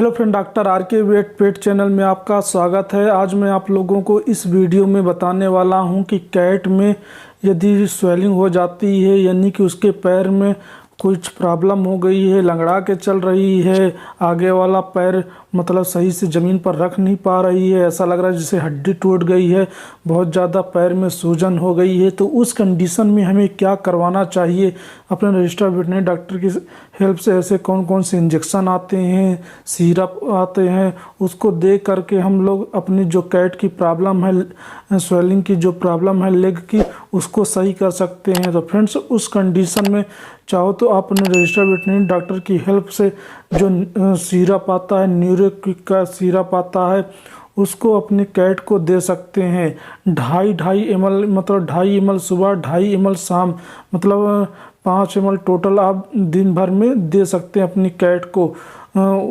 Hello friend, doctor R के wait पेट channel में आपका स्वागत है। आज मैं आप लोगों को इस वीडियो में बताने वाला हूं कि कैट में यदि स्वेलिंग हो जाती है, यानी कि उसके पैर में कुछ प्रॉब्लम हो गई है, लंगड़ा के चल रही है, आगे वाला पैर मतलब सही से ज़मीन पर रख नहीं पा रही है, ऐसा लग रहा है जैसे हड्डी टूट गई है, बहुत ज़्यादा पैर में सूजन हो गई है, तो उस कंडीशन में हमें क्या करवाना चाहिए। अपने रजिस्टर्ड वेटरनरी डॉक्टर की हेल्प से ऐसे कौन कौन से इंजेक्शन आते हैं, सिरप आते हैं, उसको देख करके हम लोग अपनी जो कैट की प्रॉब्लम है, स्वेलिंग की जो प्रॉब्लम है लेग की, उसको सही कर सकते हैं। तो फ्रेंड्स, उस कंडीशन में चाहो तो आप अपने रजिस्टर्ड वेटरनरी डॉक्टर की हेल्प से जो सिरप आता है, न्यूरोक्विक का सिरप आता है, उसको अपनी कैट को दे सकते हैं। 2.5 ml मतलब 2.5 ml सुबह, 2.5 ml शाम, मतलब 5 ml टोटल आप दिन भर में दे सकते हैं अपनी कैट को।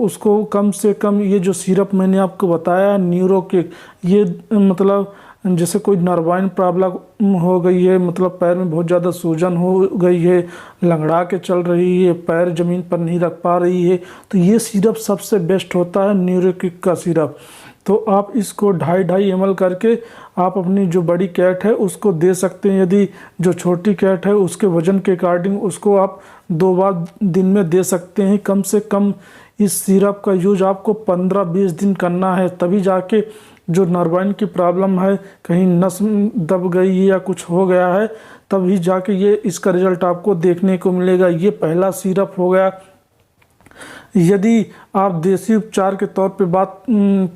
उसको कम से कम ये जो सिरप मैंने आपको बताया न्यूरोक्विक, ये मतलब जैसे कोई नर्वाइन प्रॉब्लम हो गई है, मतलब पैर में बहुत ज़्यादा सूजन हो गई है, लंगड़ा के चल रही है, पैर ज़मीन पर नहीं रख पा रही है, तो ये सिरप सबसे बेस्ट होता है, न्यूरोक्विक का सिरप। तो आप इसको 2.5 ml करके आप अपनी जो बड़ी कैट है उसको दे सकते हैं। यदि जो छोटी कैट है उसके वज़न के अकॉर्डिंग उसको आप 2 बार दिन में दे सकते हैं। कम से कम इस सिरप का यूज आपको 15-20 दिन करना है, तभी जाके जो नर्वाइन की प्रॉब्लम है, कहीं नस दब गई है या कुछ हो गया है, तभी जाके ये इसका रिजल्ट आपको देखने को मिलेगा। ये पहला सिरप हो गया। यदि आप देसी उपचार के तौर पे बात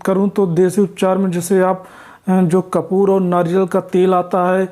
करूं तो देसी उपचार में जैसे आप जो कपूर और नारियल का तेल आता है,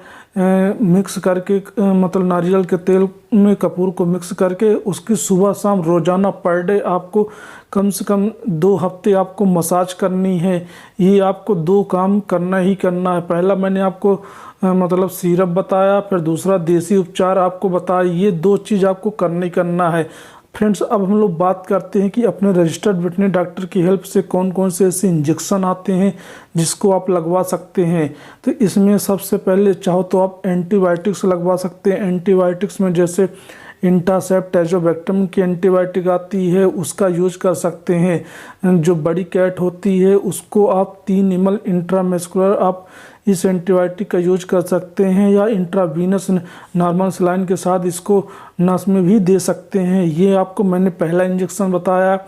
मिक्स करके, मतलब नारियल के तेल में कपूर को मिक्स करके उसकी सुबह शाम रोज़ाना पर डे आपको कम से कम 2 हफ्ते आपको मसाज करनी है। ये आपको 2 काम करना ही करना है। पहला मैंने आपको मतलब सिरप बताया, फिर दूसरा देसी उपचार आपको बताया। ये 2 चीज़ आपको करना ही करना है। फ्रेंड्स, अब हम लोग बात करते हैं कि अपने रजिस्टर्ड वेटरनरी डॉक्टर की हेल्प से कौन कौन से ऐसे इंजेक्शन आते हैं जिसको आप लगवा सकते हैं। तो इसमें सबसे पहले चाहो तो आप एंटीबायोटिक्स लगवा सकते हैं। एंटीबायोटिक्स में जैसे इंटासेप्ट, एजोबैक्टम की एंटीबायोटिक आती है, उसका यूज कर सकते हैं। जो बड़ी कैट होती है उसको आप 3 ml इंट्रामस्कुलर आप इस एंटीबायोटिक का यूज कर सकते हैं, या इंट्रावीनस नॉर्मल सलाइन के साथ इसको नस में भी दे सकते हैं। ये आपको मैंने पहला इंजेक्शन बताया।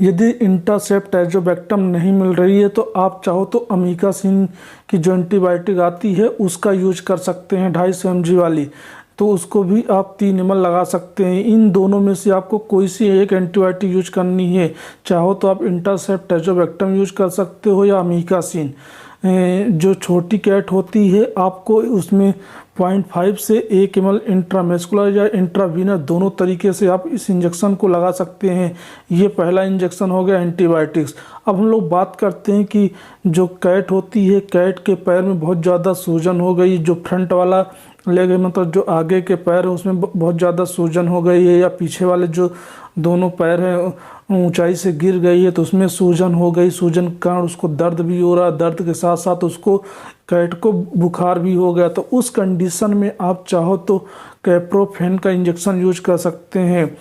यदि इंटासेप्ट, एजोबैक्टम नहीं मिल रही है तो आप चाहो तो अमीकासिन की जो एंटीबायोटिक आती है उसका यूज कर सकते हैं, 250 mg वाली, तो उसको भी आप 3 ml लगा सकते हैं। इन दोनों में से आपको कोई सी एक एंटीबायोटिक यूज करनी है। चाहो तो आप इंटासेप्ट, एजोबैक्टम यूज कर सकते हो या अमीकासिन। जो छोटी कैट होती है आपको उसमें 0.5 से 1 ml इंट्रामस्कुलर या इंट्रावीनस दोनों तरीके से आप इस इंजेक्शन को लगा सकते हैं। ये पहला इंजेक्शन हो गया एंटीबायोटिक्स। अब हम लोग बात करते हैं कि जो कैट होती है, कैट के पैर में बहुत ज़्यादा सूजन हो गई, जो फ्रंट वाला लेग है, मतलब जो आगे के पैर है उसमें बहुत ज़्यादा सूजन हो गई है, या पीछे वाले जो दोनों पैर हैं ऊंचाई से गिर गई है तो उसमें सूजन हो गई। सूजन के कारण उसको दर्द भी हो रहा, दर्द के साथ साथ उसको कैट को बुखार भी हो गया, तो उस कंडीशन में आप चाहो तो कैप्रोफेन का इंजेक्शन यूज कर सकते हैं।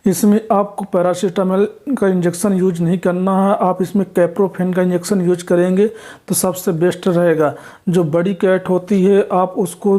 इसमें आपको पैरासीटामोल का इंजेक्शन यूज नहीं करना है, आप इसमें कैप्रोफेन का इंजेक्शन यूज करेंगे तो सबसे बेस्ट रहेगा। जो बड़ी कैट होती है आप उसको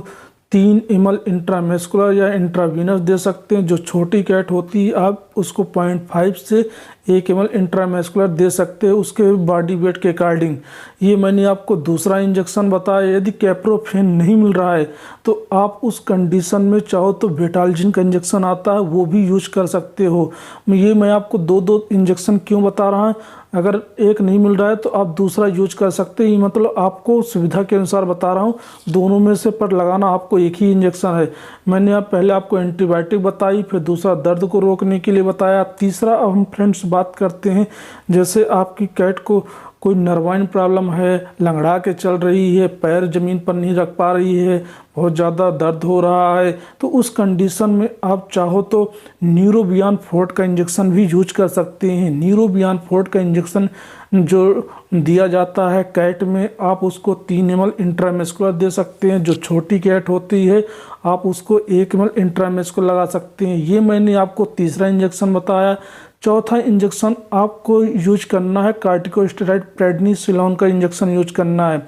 3 ml इंट्रामस्कुलर या इंट्रावीनस दे सकते हैं। जो छोटी कैट होती है आप उसको 0.5 से 1 ml इंट्रामस्कुलर दे सकते हैं, उसके बॉडी वेट के अकॉर्डिंग। ये मैंने आपको दूसरा इंजेक्शन बताया। यदि कैप्रोफेन नहीं मिल रहा है तो आप उस कंडीशन में चाहो तो बेटालजिन का इंजेक्शन आता है, वो भी यूज कर सकते हो। मैं आपको 2 इंजेक्शन क्यों बता रहा हूँ, अगर एक नहीं मिल रहा है तो आप दूसरा यूज कर सकते हैं। मतलब आपको सुविधा के अनुसार बता रहा हूँ, दोनों में से पर लगाना आपको एक ही इंजेक्शन है। मैंने पहले आपको एंटीबायोटिक बताई, फिर दूसरा दर्द को रोकने के लिए बताया, तीसरा अब हम फ्रेंड्स बात करते हैं जैसे आपकी कैट को कोई नर्वाइन प्रॉब्लम है, लंगड़ा के चल रही है, पैर ज़मीन पर नहीं रख पा रही है, बहुत ज़्यादा दर्द हो रहा है, तो उस कंडीशन में आप चाहो तो न्यूरोबियन 4 का इंजेक्शन भी यूज कर सकते हैं। न्यूरोबियन 4 का इंजेक्शन जो दिया जाता है कैट में, आप उसको 3 ml इंट्रामस्कुलर दे सकते हैं। जो छोटी कैट होती है आप उसको 1 ml इंट्रामस्कुलर लगा सकते हैं। ये मैंने आपको तीसरा इंजेक्शन बताया। चौथा इंजेक्शन आपको यूज करना है कार्टिकोस्टेरॉइड प्रेडनिसोलोन का इंजेक्शन यूज करना है।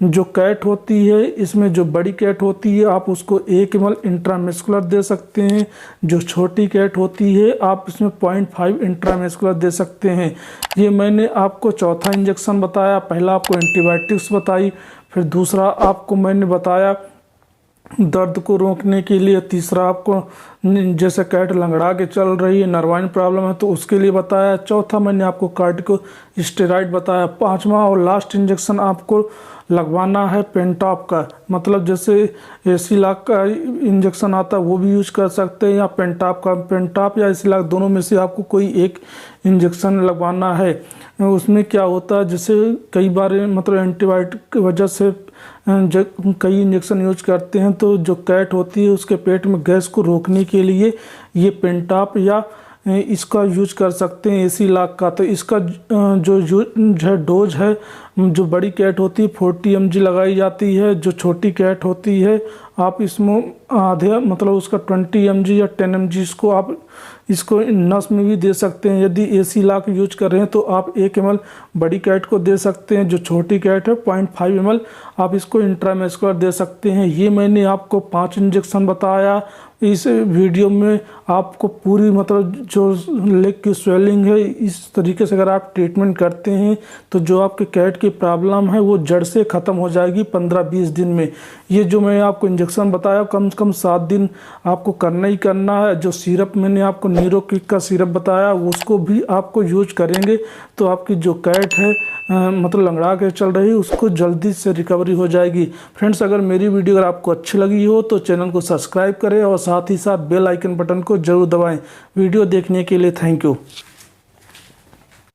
जो कैट होती है इसमें जो बड़ी कैट होती है आप उसको 1 ml इंट्रामस्कुलर दे सकते हैं। जो छोटी कैट होती है आप इसमें 0.5 इंट्रामस्कुलर दे सकते हैं। ये मैंने आपको चौथा इंजेक्शन बताया। पहला आपको एंटीबायोटिक्स बताई, फिर दूसरा आपको मैंने बताया दर्द को रोकने के लिए, तीसरा आपको जैसे कैट लंगड़ा के चल रही है, नर्वाइन प्रॉब्लम है तो उसके लिए बताया, चौथा मैंने आपको कार्टिकोस्टेरॉइड बताया। पांचवा और लास्ट इंजेक्शन आपको लगवाना है पेंटॉप का, मतलब जैसे एसिलॉक का इंजेक्शन आता है वो भी यूज कर सकते हैं, या पेंटॉप या एसिलॉक दोनों में से आपको कोई एक इंजेक्शन लगवाना है। उसमें क्या होता है, जैसे कई बार मतलब एंटीबायोटिक की वजह से कई इंजेक्शन यूज करते हैं, तो जो कैट होती है उसके पेट में गैस को रोकने के लिए ये पेंटॉप या इसका यूज कर सकते हैं एसिलॉक का। तो इसका जो डोज है, जो बड़ी कैट होती है 40 mg लगाई जाती है। जो छोटी कैट होती है आप इसमें आधे मतलब उसका 20 mg या 10 mg इसको आप इसको नस में भी दे सकते हैं। यदि एसिलॉक यूज कर रहे हैं तो आप 1 ml बड़ी कैट को दे सकते हैं। जो छोटी कैट है 0.5 ml आप इसको इंट्रामस्कुलर दे सकते हैं। ये मैंने आपको 5 इंजेक्शन बताया। इस वीडियो में आपको पूरी मतलब जो लेग की स्वेलिंग है इस तरीके से अगर आप ट्रीटमेंट करते हैं तो जो आपके कैट की प्रॉब्लम है वो जड़ से ख़त्म हो जाएगी 15-20 दिन में। ये जो मैं आपको इंजेक्शन बताया कम से कम 7 दिन आपको करना ही करना है। जो सिरप मैंने आपको न्यूरोकिक का सिरप बताया उसको भी आपको यूज करेंगे तो आपकी जो कैट है मतलब लंगड़ा के चल रही है उसको जल्दी से रिकवरी हो जाएगी। फ्रेंड्स, अगर मेरी वीडियो अगर आपको अच्छी लगी हो तो चैनल को सब्सक्राइब करें और साथ ही साथ बेल आइकन बटन को जरूर दबाएं। वीडियो देखने के लिए थैंक यू।